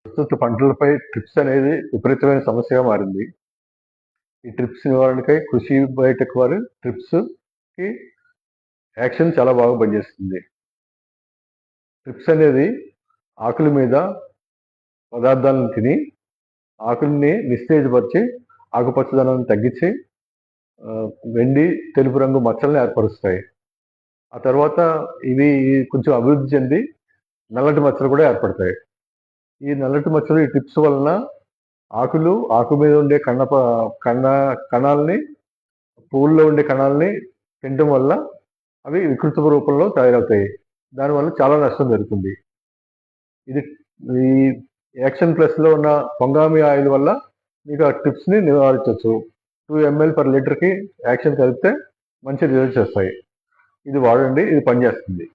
ప్రస్తుత పంటలపై ట్రిప్స్ అనేది విపరీతమైన సమస్యగా మారింది. ఈ ట్రిప్స్ నివారణకై కృషి బయోటెక్ వారు ట్రిప్స్‌కి యాక్షన్ చాలా బాగా పనిచేస్తుంది. ట్రిప్స్ అనేది ఆకుల మీద పదార్థాలను తిని, ఆకుల్ని నిస్తేజపరిచి, ఆకుపచ్చదనాన్ని తగ్గించి, వెండి, తెలుపు రంగు మచ్చలను ఏర్పరుస్తాయి. ఆ తర్వాత ఇవి కొంచెం అభివృద్ధి చెంది నల్లటి మచ్చలు కూడా ఏర్పడతాయి. ఈ నల్లటి మచ్చలు ఈ ట్రిప్స్ వలన ఆకు మీద ఉండే కణాలని, పువ్వుల్లో ఉండే కణాలని తినటం వల్ల అవి వికృత రూపంలో తయారవుతాయి. దానివల్ల చాలా నష్టం జరుగుతుంది. ఇది ఈ యాక్షన్ ప్లస్‌లో ఉన్న పొంగామి ఆయిల్ వల్ల మీకు ఆ ట్రిప్స్‌ని నివారించొచ్చు. 2 ml పర్ లీటర్‌కి యాక్షన్ కలిపితే మంచి రిజల్ట్స్ వస్తాయి. ఇది వాడండి. ఇది పనిచేస్తుంది.